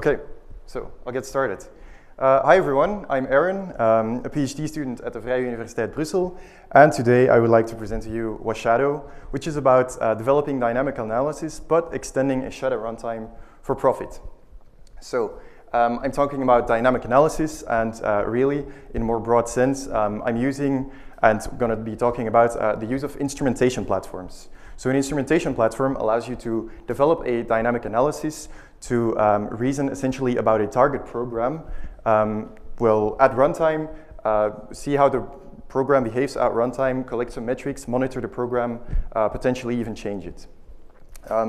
Okay, so I'll get started. Hi everyone, I'm Aäron, a PhD student at the Vrije Universiteit Brussel, and today I would like to present to you Wasabi, which is about developing dynamic analysis but extending a shadow runtime for profit. So I'm talking about dynamic analysis, and really, in a more broad sense, I'm using and going to be talking about the use of instrumentation platforms. So an instrumentation platform allows you to develop a dynamic analysis to reason essentially about a target program. We'll, at runtime, see how the program behaves at runtime, collect some metrics, monitor the program, potentially even change it.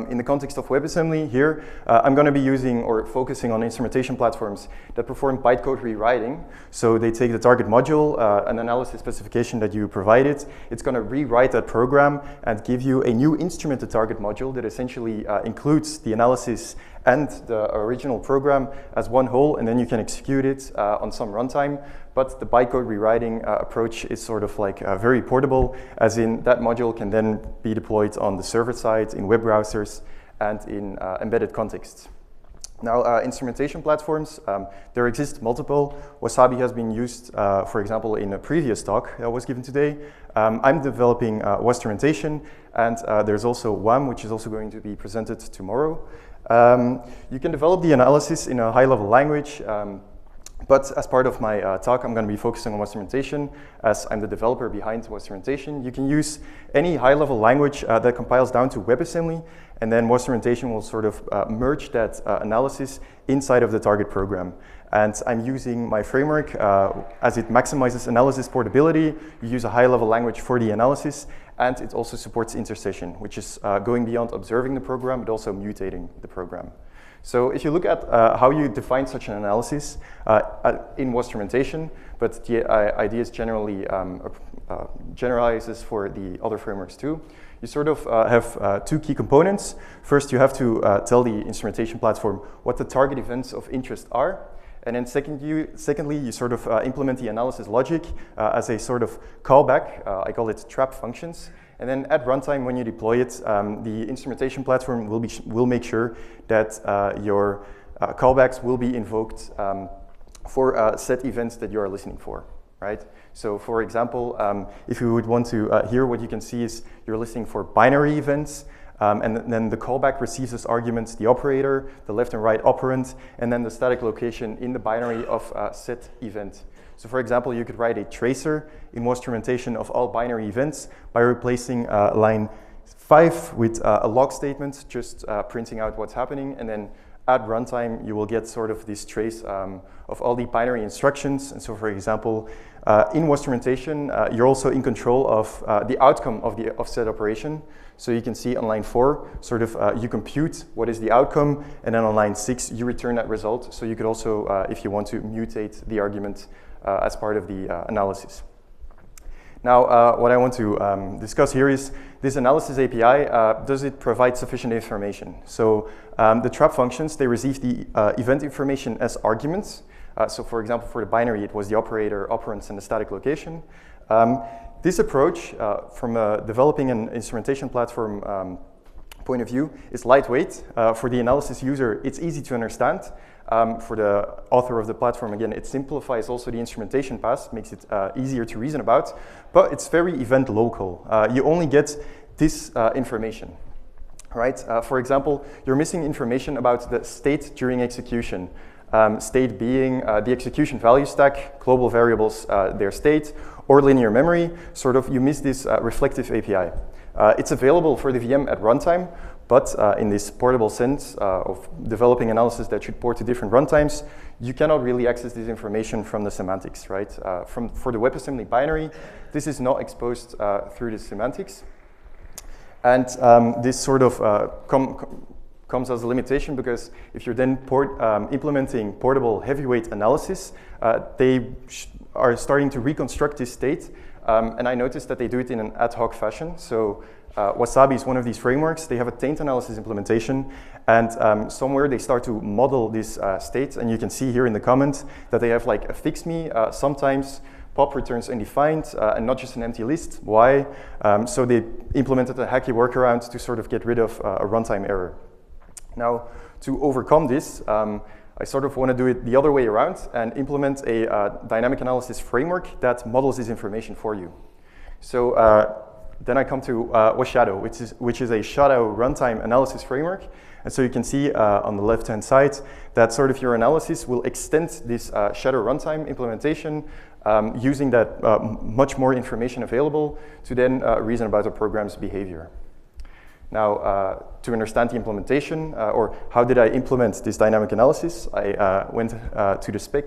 In the context of WebAssembly here, I'm going to be using or focusing on instrumentation platforms that perform bytecode rewriting. So they take the target module, an analysis specification that you provided. It's going to rewrite that program and give you a new instrumented target module that essentially includes the analysis and the original program as one whole, and then you can execute it on some runtime. But the bytecode rewriting approach is sort of like very portable, as in that module can then be deployed on the server side, in web browsers, and in embedded contexts. Now, instrumentation platforms, there exist multiple. Wasabi has been used, for example, in a previous talk that was given today. I'm developing Wastrumentation, and there's also WAM, which is also going to be presented tomorrow. You can develop the analysis in a high-level language, but as part of my talk, I'm going to be focusing on Wastrumentation, as I'm the developer behind Wastrumentation. You can use any high-level language that compiles down to WebAssembly, and then Wastrumentation will sort of merge that analysis inside of the target program. And I'm using my framework as it maximizes analysis portability. You use a high-level language for the analysis, and it also supports intercession, which is going beyond observing the program, but also mutating the program. So if you look at how you define such an analysis in Wastrumentation, but the idea is generally generalizes for the other frameworks too, you sort of have two key components. First, you have to tell the instrumentation platform what the target events of interest are. And then secondly, you sort of implement the analysis logic as a sort of callback. I call it trap functions. And then at runtime, when you deploy it, the instrumentation platform will make sure that your callbacks will be invoked for set events that you are listening for, right? So for example, if you would want to hear, what you can see is you're listening for binary events, and then the callback receives as arguments the operator, the left and right operand, and then the static location in the binary of set event. So for example, you could write a tracer in Wastrumentation of all binary events by replacing line 5 with a log statement, just printing out what's happening, and then at runtime, you will get sort of this trace of all the binary instructions. And so for example, in Wastrumentation, you're also in control of the outcome of the offset operation. So you can see on line 4, sort of you compute what is the outcome, and then on line 6, you return that result. So you could also, if you want to, mutate the argument as part of the analysis. Now, what I want to discuss here is this analysis API, does it provide sufficient information? So the trap functions, they receive the event information as arguments. So for example, for the binary, it was the operator, operands, and the static location. This approach, from developing an instrumentation platform point of view, is lightweight. For the analysis user, it's easy to understand. For the author of the platform, again, it simplifies also the instrumentation path, makes it easier to reason about, but it's very event local. You only get this information, right? For example, you're missing information about the state during execution. State being the execution value stack, global variables, their state, or linear memory. Sort of, you miss this reflective API. It's available for the VM at runtime, but in this portable sense of developing analysis that should port to different runtimes, you cannot really access this information from the semantics, right? For the WebAssembly binary, this is not exposed through the semantics. And this sort of comes as a limitation, because if you're then implementing portable heavyweight analysis, they are starting to reconstruct this state. And I noticed that they do it in an ad hoc fashion. So Wasabi is one of these frameworks. They have a taint analysis implementation, and somewhere they start to model this state. And you can see here in the comments that they have like a fix me. Sometimes pop returns undefined and not just an empty list. Why? So they implemented a hacky workaround to sort of get rid of a runtime error. Now, to overcome this, I sort of want to do it the other way around and implement a dynamic analysis framework that models this information for you. So then I come to Washadow, which is a shadow runtime analysis framework. And so you can see on the left-hand side that sort of your analysis will extend this shadow runtime implementation using that much more information available to then reason about the program's behavior. Now, to understand the implementation, or how did I implement this dynamic analysis, I went to the spec,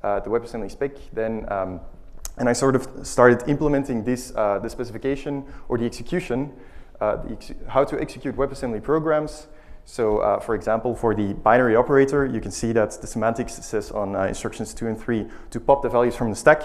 the WebAssembly spec, then, and I sort of started implementing this, the specification or the execution, how to execute WebAssembly programs. So, for example, for the binary operator, you can see that the semantics says on instructions 2 and 3 to pop the values from the stack,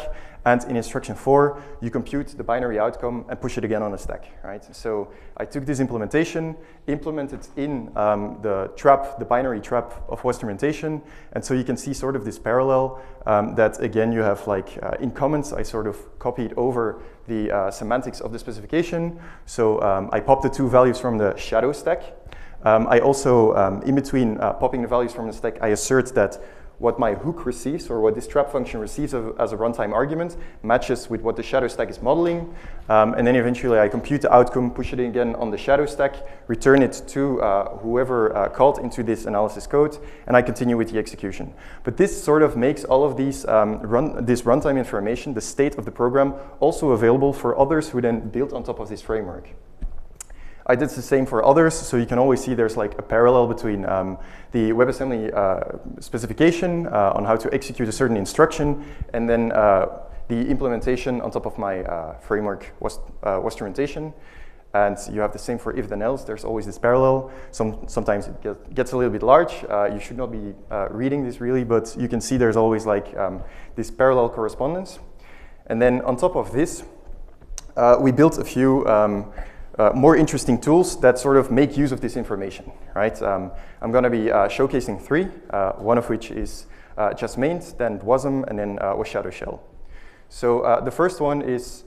and in instruction 4, you compute the binary outcome and push it again on the stack, right? So I took this implementation, implemented in the binary trap of Wastrumentation, and so you can see sort of this parallel that, again, you have like in comments, I sort of copied over the semantics of the specification. So I popped the 2 values from the shadow stack. I also, in between popping the values from the stack, I assert that what my hook receives, or what this trap function receives as a runtime argument, matches with what the shadow stack is modeling. And then eventually I compute the outcome, push it again on the shadow stack, return it to whoever called into this analysis code, and I continue with the execution. But this sort of makes all of these this runtime information, the state of the program, also available for others who then build on top of this framework. I did the same for others, so you can always see there's like a parallel between the WebAssembly specification on how to execute a certain instruction, and then the implementation on top of my framework Wastrumentation. And you have the same for if then else. There's always this parallel. Sometimes it gets a little bit large. You should not be reading this really, but you can see there's always like this parallel correspondence. And then on top of this, we built a few more interesting tools that sort of make use of this information, right? I'm going to be showcasing 3, one of which is just maint, then WASM, and then Washadow shell. So the first one is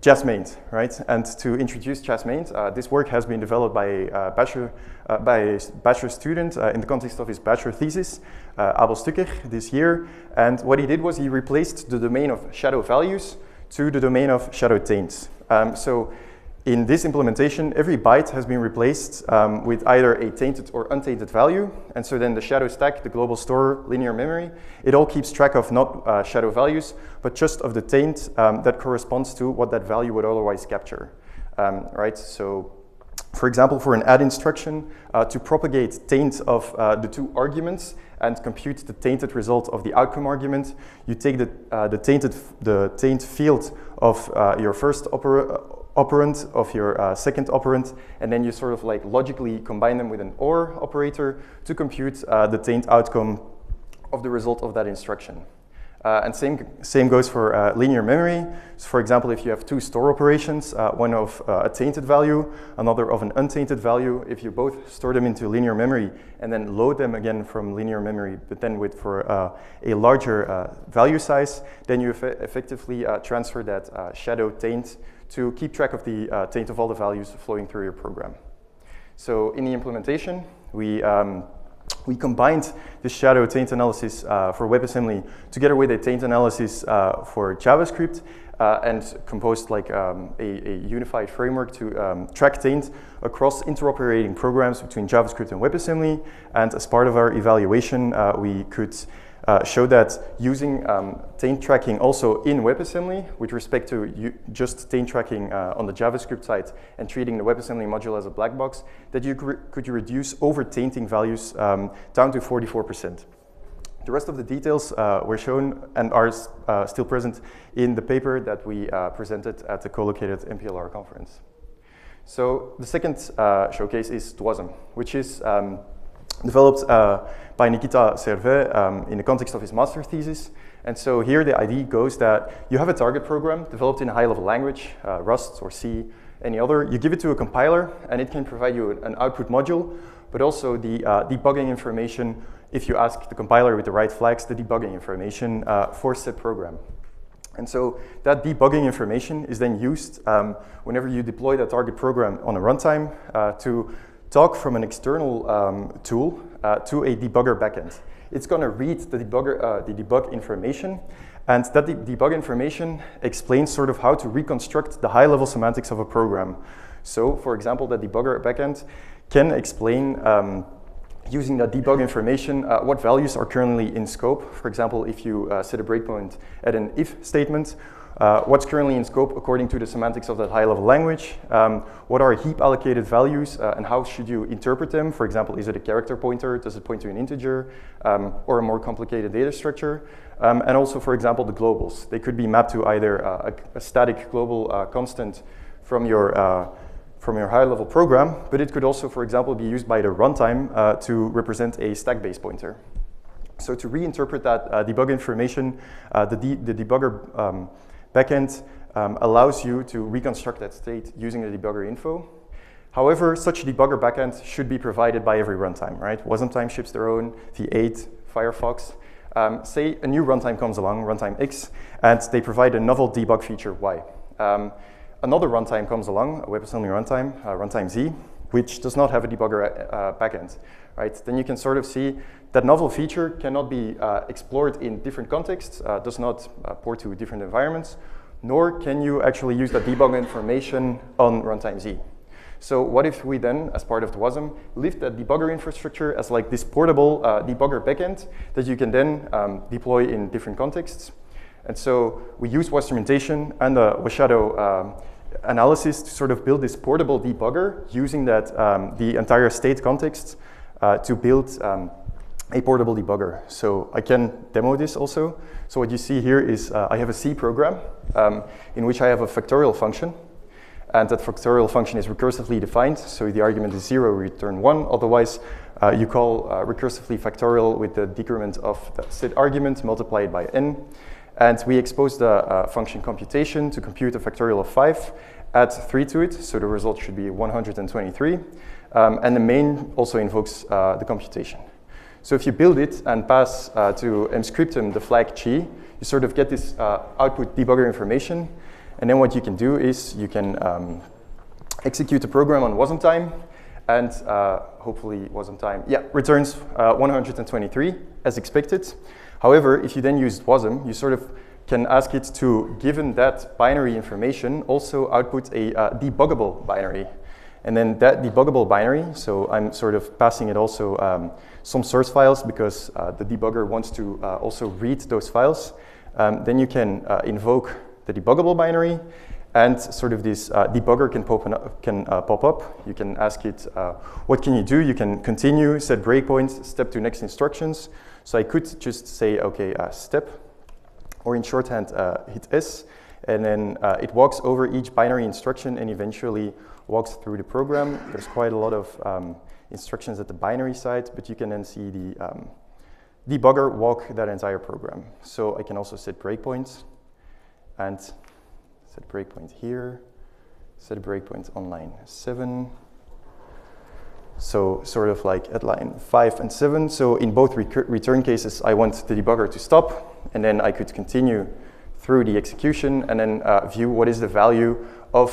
just maint, right? And to introduce just maint, this work has been developed by a bachelor student in the context of his bachelor thesis, Abel Stukker, this year. And what he did was he replaced the domain of shadow values to the domain of shadow taints. So in this implementation, every byte has been replaced with either a tainted or untainted value. And so then the shadow stack, the global store, linear memory, it all keeps track of not shadow values, but just of the taint that corresponds to what that value would otherwise capture, right? So for example, for an add instruction, to propagate taint of the 2 arguments and compute the tainted result of the outcome argument, you take the taint field of your first operand of your second operand, and then you sort of like logically combine them with an OR operator to compute the taint outcome of the result of that instruction. And same goes for linear memory. So for example, if you have 2 store operations, one of a tainted value, another of an untainted value, if you both store them into linear memory and then load them again from linear memory, but then for a larger value size, then you effectively transfer that shadow taint to keep track of the taint of all the values flowing through your program. So in the implementation, we combined the shadow taint analysis for WebAssembly together with a taint analysis for JavaScript and composed like a unified framework to track taint across interoperating programs between JavaScript and WebAssembly. And as part of our evaluation, we could show that using taint tracking also in WebAssembly with respect to just taint tracking on the JavaScript side and treating the WebAssembly module as a black box, that you could reduce over-tainting values down to 44%. The rest of the details were shown and are still present in the paper that we presented at the co-located MPLR conference. So the second showcase is WASM, which is developed by Nikita Servet in the context of his master thesis. And so here the idea goes that you have a target program developed in a high-level language, Rust or C, any other. You give it to a compiler, and it can provide you an output module, but also the debugging information, if you ask the compiler with the right flags, the debugging information for said program. And so that debugging information is then used whenever you deploy that target program on a runtime talk from an external tool to a debugger backend. It's going to read the debug information, and that debug information explains sort of how to reconstruct the high-level semantics of a program. So, for example, the debugger backend can explain, using that debug information, what values are currently in scope. For example, if you set a breakpoint at an if statement, what's currently in scope according to the semantics of that high-level language, what are heap allocated values, and how should you interpret them? For example, is it a character pointer? Does it point to an integer, or a more complicated data structure? And also, for example, the globals. They could be mapped to either a static global constant from your high-level program, but it could also, for example, be used by the runtime to represent a stack-based pointer. So to reinterpret that debug information, the debugger backend allows you to reconstruct that state using the debugger info. However, such a debugger backend should be provided by every runtime, right? Wasmtime ships their own, V8, Firefox. Say a new runtime comes along, runtime X, and they provide a novel debug feature Y. Another runtime comes along, a WebAssembly runtime, runtime Z, which does not have a debugger backend, right? Then you can sort of see that novel feature cannot be explored in different contexts, does not port to different environments, nor can you actually use that debug information on runtime Z. So what if we then, as part of the WASM, lift that debugger infrastructure as like this portable debugger backend that you can then deploy in different contexts? And so we use Wastrumentation and the Wasabi analysis to sort of build this portable debugger using that the entire state context to build a portable debugger. So I can demo this also. So what you see here is I have a C program in which I have a factorial function. And that factorial function is recursively defined. So the argument is 0, return 1. Otherwise, you call recursively factorial with the decrement of the set argument multiplied by n. And we expose the function computation to compute a factorial of 5, add 3 to it, so the result should be 123. And the main also invokes the computation. So if you build it and pass to mscriptum the flag G, you sort of get this output debugger information. And then what you can do is you can execute the program on Wasmtime, and hopefully Wasmtime, returns 123 as expected. However, if you then use Wasm, you sort of can ask it to, given that binary information, also output a debuggable binary. And then that debuggable binary, so I'm sort of passing it also some source files because the debugger wants to also read those files. Then you can invoke the debuggable binary, and sort of this debugger can pop up. You can ask it, what can you do? You can continue, set breakpoints, step to next instructions. So I could just say, okay, step, or in shorthand, hit S, and then it walks over each binary instruction and eventually walks through the program. There's quite a lot of instructions at the binary side, but you can then see the debugger walk that entire program. So I can also set breakpoints, and set breakpoint here, set a breakpoint on line 7. So sort of like at line 5 and 7. So in both return cases, I want the debugger to stop, and then I could continue through the execution and then view what is the value of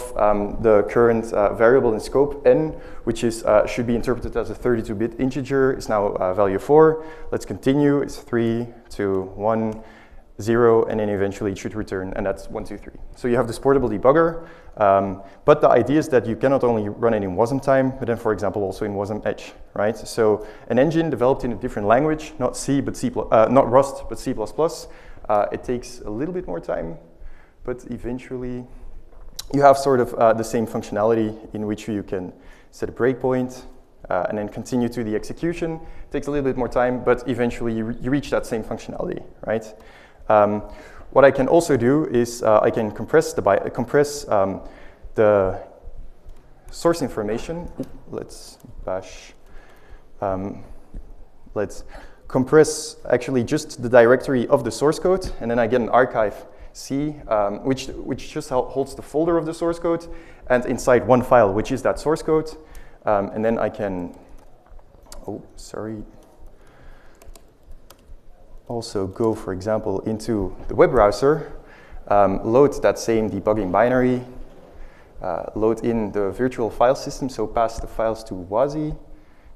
the current variable in scope n, which is should be interpreted as a 32-bit integer, is now value 4. Let's continue. It's 3, 2, 1, 0, and then eventually it should return, and that's 1, 2, 3. So you have this portable debugger, but the idea is that you cannot only run it in Wasmtime, but then, for example, also in Wasm Edge, right? So an engine developed in a different language, not C, but not Rust, but C++. It takes a little bit more time, but eventually you have sort of the same functionality in which you can set a breakpoint and then continue to the execution. It takes a little bit more time, but eventually you reach that same functionality, right? What I can also do is I can compress the source information. Let's bash. Let's compress actually just the directory of the source code, and then I get an archive C, which just holds the folder of the source code, and inside one file, which is that source code, and then I can. Also go, for example, into the web browser, load that same debugging binary, load in the virtual file system, so pass the files to WASI.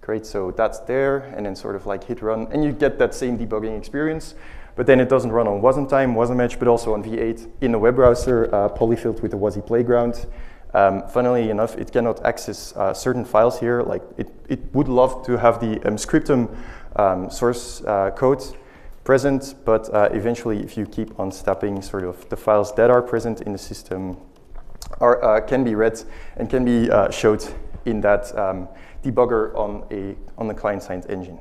Great, so that's there, and then sort of like hit run, and you get that same debugging experience, but then it doesn't run on Runtime, Wasamatch, but also on V8 in the web browser, polyfilled with the WASI playground. Funnily enough, it cannot access certain files here, like it would love to have the scriptum source code present, but eventually if you keep on stepping, sort of the files that are present in the system can be read and can be showed in that debugger on the client-side engine.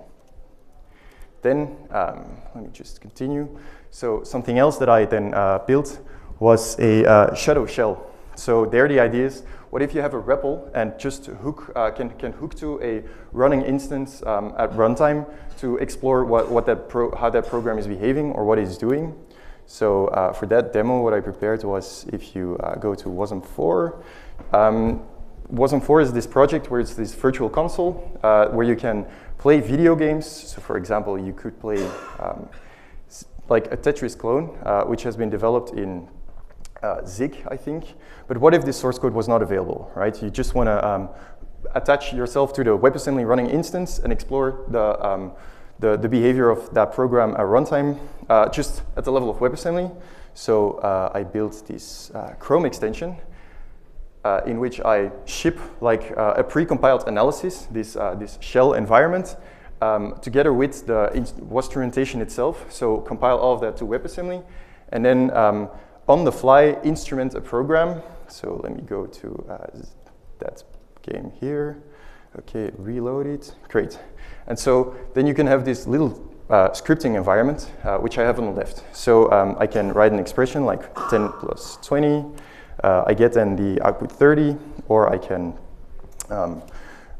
Then, let me just continue. So something else that I then built was a shadow shell. So there the idea is, what if you have a REPL and just hook, can hook to a running instance at runtime to explore how that program is behaving or what it's doing. So for that demo, what I prepared was, if you go to WASM 4, WASM 4 is this project where it's this virtual console where you can play video games. So for example, you could play like a Tetris clone, which has been developed in Zig, I think. But what if this source code was not available, right? You just want to attach yourself to the WebAssembly running instance and explore the behavior of that program at runtime, just at the level of WebAssembly. So I built this Chrome extension in which I ship like a pre-compiled analysis, this shell environment, together with the Wastrumentation itself. So compile all of that to WebAssembly, and then on the fly instrument a program. So let me go to that game here. Okay, reload it. Great. And so then you can have this little scripting environment, which I have on the left. So I can write an expression like 10 plus 20. I get then the output 30, or I can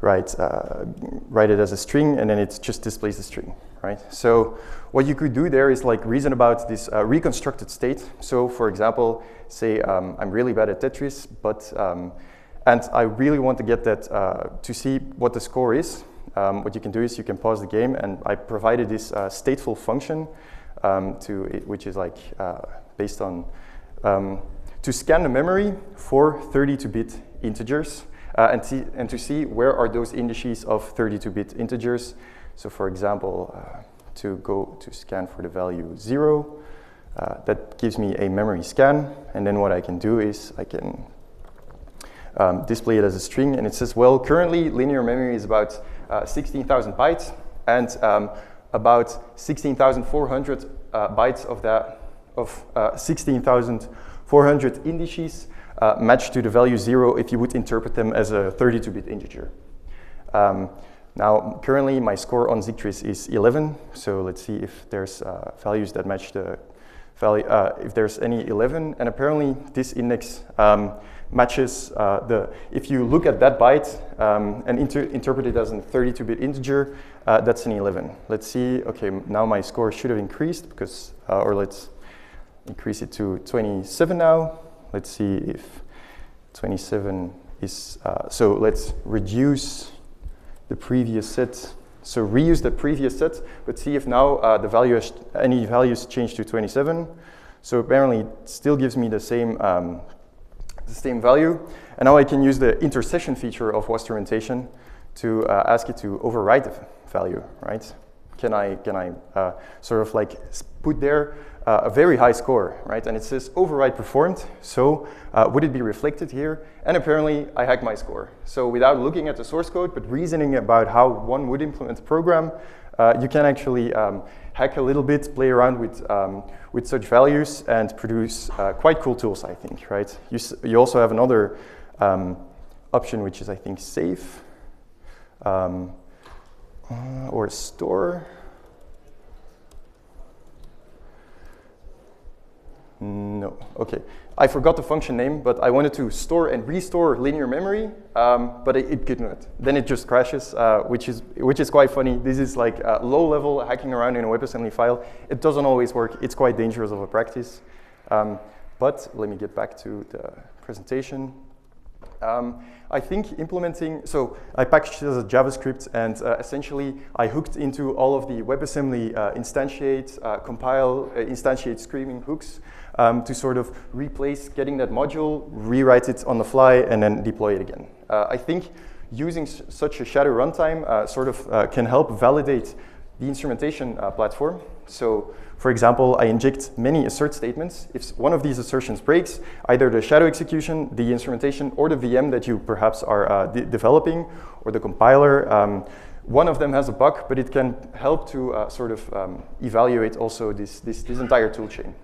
write it as a string, and then it just displays the string, right? So what you could do there is like reason about this reconstructed state. So for example, say I'm really bad at Tetris, but and I really want to get that to see what the score is. What you can do is you can pause the game, and I provided this stateful function which is like based on to scan the memory for 32-bit integers and to see where are those indices of 32-bit integers. So for example, to go to scan for the value 0, that gives me a memory scan, and then what I can do is I can display it as a string, and it says, well, currently linear memory is about 16,000 bytes, and about 16,400 bytes of that, of 16,400 indices match to the value 0 if you would interpret them as a 32-bit integer. Now, currently my score on Zigtris is 11, so let's see if there's values that match the value, if there's any 11, and apparently this index matches if you look at that byte and interpret it as a 32-bit integer, that's an 11. Let's see, okay, now my score should have increased because, or let's increase it to 27 now. Let's see if 27 is, so let's reduce the previous set. So reuse the previous set, but see if now the value any values change to 27. So apparently it still gives me the same value. And now I can use the intercession feature of Wastrumentation to ask it to override the value, right? Can I sort of like put there a very high score, right? And it says override performed, so would it be reflected here? And apparently I hacked my score. So without looking at the source code, but reasoning about how one would implement the program, you can actually hack a little bit, play around with such values, and produce quite cool tools, I think, right? You also have another option, which is, I think, save or store. No, okay. I forgot the function name, but I wanted to store and restore linear memory, but it could not. Then it just crashes, which is quite funny. This is like low-level hacking around in a WebAssembly file. It doesn't always work. It's quite dangerous of a practice. But let me get back to the presentation. I think implementing, so I packaged it as a JavaScript, and essentially I hooked into all of the WebAssembly instantiate, compile, instantiate screaming hooks to sort of replace getting that module, rewrite it on the fly, and then deploy it again. I think using such a shadow runtime sort of can help validate the instrumentation platform. So, for example, I inject many assert statements. If one of these assertions breaks, either the shadow execution, the instrumentation, or the VM that you perhaps are developing, or the compiler, one of them has a bug, but it can help to sort of evaluate also this entire tool chain.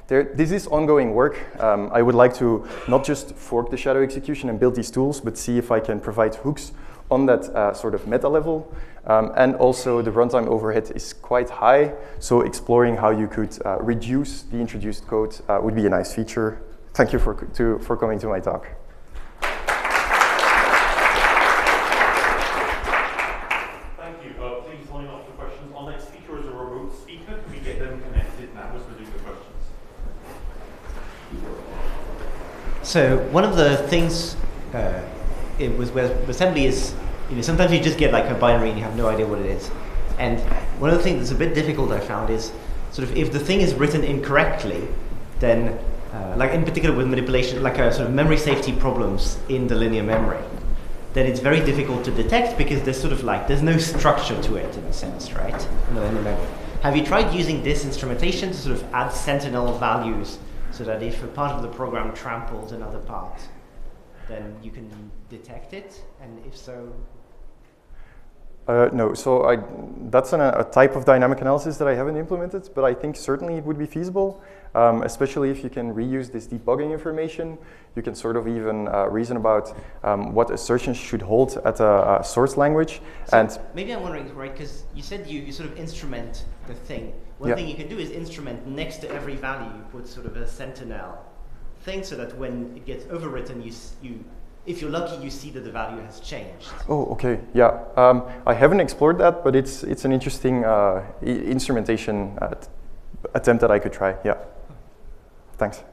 This is ongoing work. I would like to not just fork the shadow execution and build these tools, but see if I can provide hooks on that sort of meta level. And also the runtime overhead is quite high, so exploring how you could reduce the introduced code would be a nice feature. Thank you for coming to my talk. Thank you. Please line up for questions. Our next speaker is a remote speaker. Can we get them connected now as we're doing the questions? So one of the things with WebAssembly is, sometimes you just get like a binary and you have no idea what it is. And one of the things that's a bit difficult I found is sort of if the thing is written incorrectly, then like in particular with manipulation, like a sort of memory safety problems in the linear memory, then it's very difficult to detect because there's sort of like, there's no structure to it in a sense, right? In the linear memory. Have you tried using this instrumentation to sort of add sentinel values so that if a part of the program tramples another part, then you can detect it? And if so? No, so that's a type of dynamic analysis that I haven't implemented, but I think certainly it would be feasible, especially if you can reuse this debugging information. You can sort of even reason about what assertions should hold at a source language. So and maybe I'm wondering, right, because you said you sort of instrument the thing. One thing you can do is instrument next to every value, you put sort of a sentinel thing so that when it gets overwritten, if you're lucky, you see that the value has changed. Oh, okay, yeah. I haven't explored that, but it's an interesting instrumentation attempt that I could try, yeah. Thanks.